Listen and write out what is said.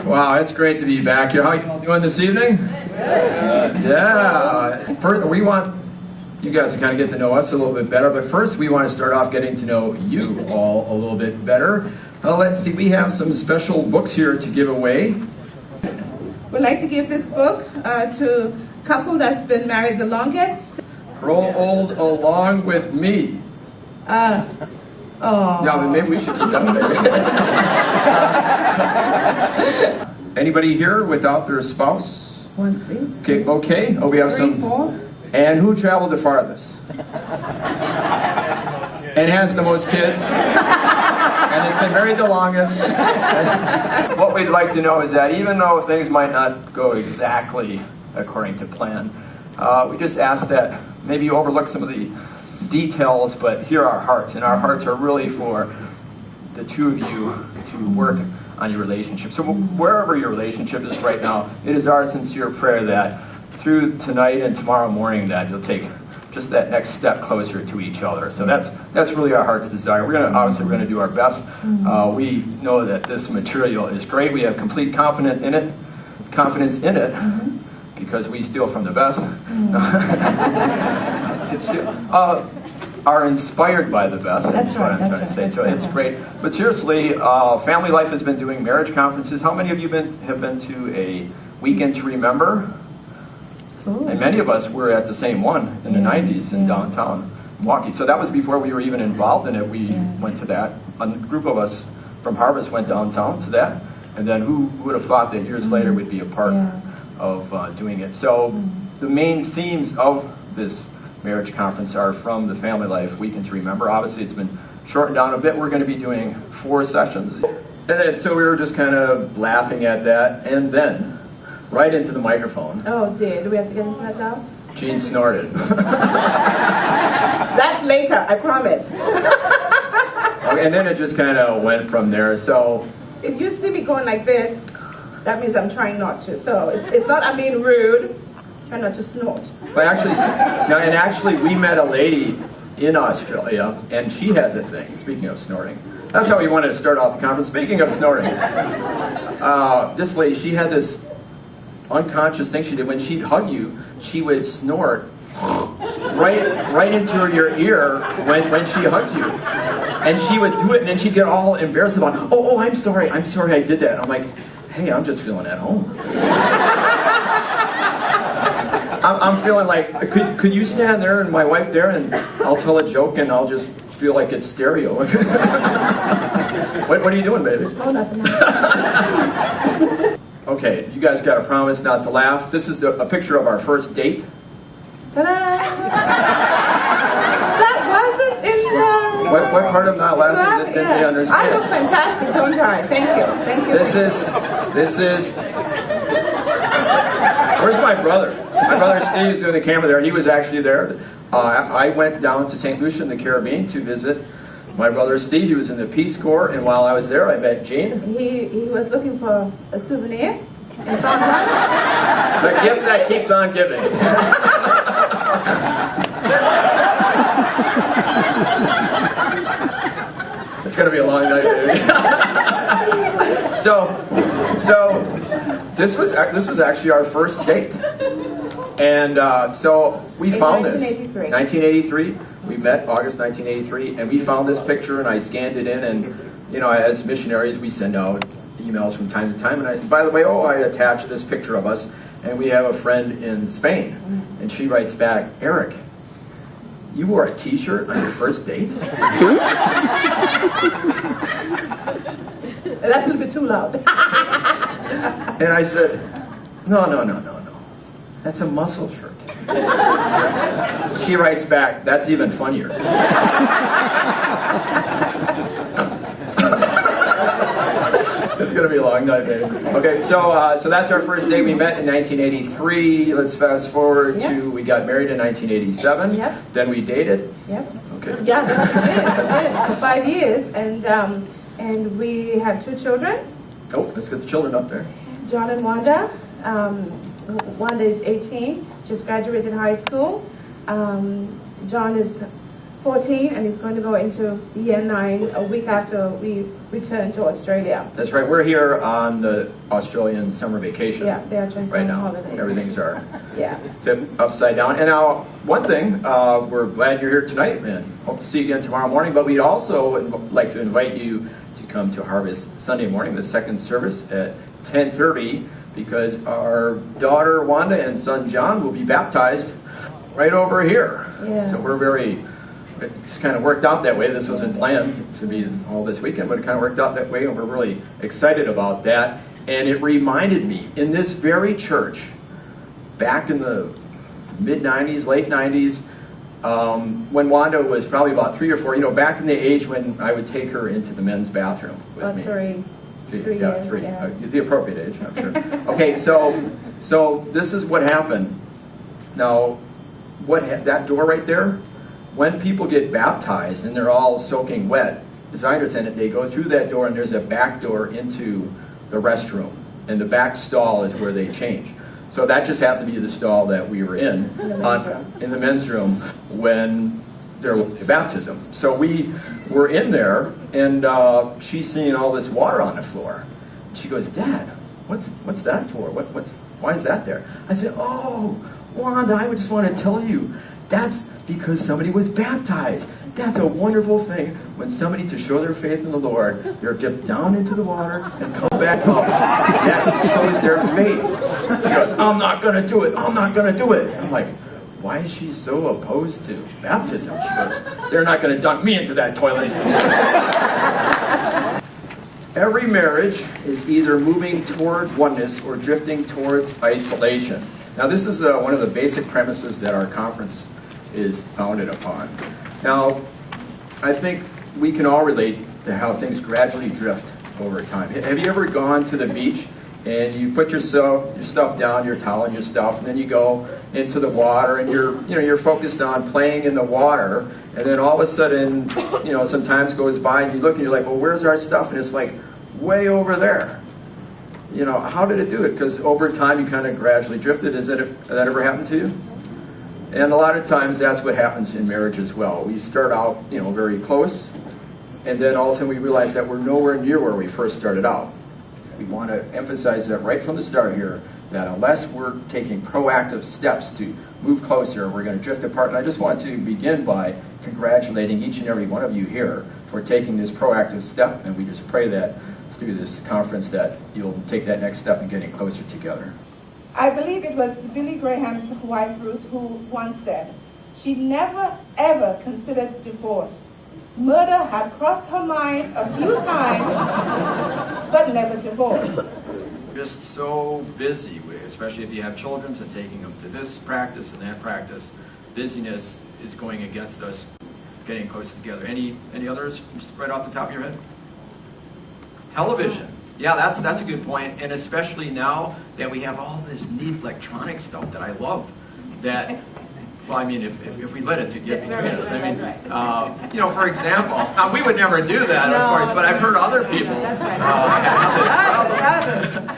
Wow, it's great to be back here. How are you doing this evening? Yeah. First, we want you guys to kind of get to know us a little bit better, but first we want to start off getting to know you all a little bit better. Let's see, we have some special books here to give away. We'd like to give this book to a couple that's been married the longest. Grow Old Along with Me. Yeah, but maybe we should keep that one. Anybody here without their spouse? One, three. Okay. Oh, we have three, some. 4. And who traveled the farthest? And has the most kids? And has been married the longest? What we'd like to know is that even though things might not go exactly according to plan, we just ask that maybe you overlook some of the details, but hear our hearts. And our hearts are really for the two of you to work on your relationship. So wherever your relationship is right now, it is our sincere prayer that through tonight and tomorrow morning that you'll take just that next step closer to each other. So that's really our heart's desire. We're gonna do our best. We know that this material is great. We have complete confidence in it, because we steal from the best. Are inspired by the best. That's what I'm trying to say. So it's great. But seriously, Family Life has been doing marriage conferences. How many of you have been to a Weekend to Remember? Ooh. And many of us were at the same one in the 90s in downtown Milwaukee. So that was before we were even involved in it. We went to that. A group of us from Harvest went downtown to that. And then who would have thought that years later we'd be a part of doing it. So the main themes of this marriage conference are from the Family Life Weekend to Remember. Obviously it's been shortened down a bit. We're going to be doing 4 sessions. And so we were just kind of laughing at that. And then right into the microphone. Oh dear, do we have to get into that now? Gene snorted. That's later, I promise. Okay, and then it just kind of went from there. So if you see me going like this, that means I'm trying not to. So it's not I'm being rude. Try not to snort. But actually, we met a lady in Australia, and she has a thing. Speaking of snorting, that's how we wanted to start off the conference. Speaking of snorting, this lady, she had this unconscious thing she did. When she'd hug you, she would snort right into your ear when she hugged you, and she would do it, and then she'd get all embarrassed about, oh, I'm sorry, I did that. And I'm like, hey, I'm just feeling at home. I'm feeling like, could you stand there and my wife there, and I'll tell a joke and I'll just feel like it's stereo. What are you doing, baby? Oh, nothing. Okay, you guys got to promise not to laugh. This is a picture of our first date. Ta-da! That wasn't in the... What part of not laughing didn't they understand? I look fantastic, don't I? Thank you. This is... Where's my brother? My brother Steve's doing the camera there. He was actually there. I went down to St. Lucia in the Caribbean to visit my brother Steve. He was in the Peace Corps, and while I was there, I met Gene. He was looking for a souvenir and found one. The gift that keeps on giving. It's going to be a long night, baby. So this was actually our first date, and so we found this. 1983. We met August 1983, and we found this picture, and I scanned it in, and as missionaries, we send out emails from time to time. And by the way, I attached this picture of us, and we have a friend in Spain, and she writes back, Eric, you wore a T-shirt on your first date? That's a little bit too loud. And I said, no. That's a muscle shirt. She writes back, that's even funnier. It's going to be a long night, baby. Okay, so that's our first date. We met in 1983. Let's fast forward to, we got married in 1987. Yep. Then we dated. Yep. Okay. Yeah, we did for 5 years, and And we have 2 children. Oh, let's get the children up there. John and Wanda. Wanda is 18, just graduated high school. John is 14 and he's going to go into year 9 a week after we return to Australia. That's right. We're here on the Australian summer vacation. Yeah, they are just right on now. holidays. Everything's yeah. tipped upside down. And now, one thing, we're glad you're here tonight, and hope to see you again tomorrow morning. But we'd also like to invite you to come to Harvest Sunday morning, the second service at 10:30, because our daughter Wanda and son John will be baptized right over here. Yeah. So it's kind of worked out that way. This wasn't planned to be all this weekend, but it kind of worked out that way, and we're really excited about that. And it reminded me, in this very church, back in the mid-'90s, late '90s, when Wanda was probably about 3 or 4, back in the age when I would take her into the men's bathroom with me. 3 Yeah, years, 3. yeah. The appropriate age, I'm sure. Okay, so this is what happened. Now, that door right there, when people get baptized and they're all soaking wet, as I understand it, they go through that door and there's a back door into the restroom. And the back stall is where they change. So that just happened to be the stall that we were in the men's room when there was a baptism. So we were in there, and she's seeing all this water on the floor. She goes, "Dad, what's that for? Why is that there?" I said, "Oh, Wanda, I just want to tell you, that's because somebody was baptized. That's a wonderful thing when somebody, to show their faith in the Lord, they're dipped down into the water and come back up. That shows their faith." She goes, "I'm not going to do it. I'm not going to do it." I'm like, why is she so opposed to baptism? She goes, "They're not going to dunk me into that toilet." Every marriage is either moving toward oneness or drifting towards isolation. Now, this is one of the basic premises that our conference is founded upon. Now, I think we can all relate to how things gradually drift over time. Have you ever gone to the beach and you put your stuff down, your towel and your stuff, and then you go into the water and you're focused on playing in the water, and then all of a sudden, some time goes by and you look and you're like, "Well, where's our stuff?" And it's like way over there. How did it do it? Because over time you kind of gradually drifted. Has that ever happened to you? And a lot of times that's what happens in marriage as well. We start out, very close, and then all of a sudden we realize that we're nowhere near where we first started out. We want to emphasize that right from the start here, that unless we're taking proactive steps to move closer, we're going to drift apart. And I just want to begin by congratulating each and every one of you here for taking this proactive step, and we just pray that through this conference that you'll take that next step in getting closer together. I believe it was Billy Graham's wife, Ruth, who once said, she never, ever considered divorce. Murder had crossed her mind a few times, but never divorce. Just so busy, especially if you have children, so taking them to this practice and that practice. Busyness is going against us getting close together. Any others just right off the top of your head? Television. Yeah, that's a good point, and especially now that we have all this neat electronic stuff that I love. That, well, I mean, if we let it get between us, I mean, for example, we would never do that, of course, but I've heard other people have to as well.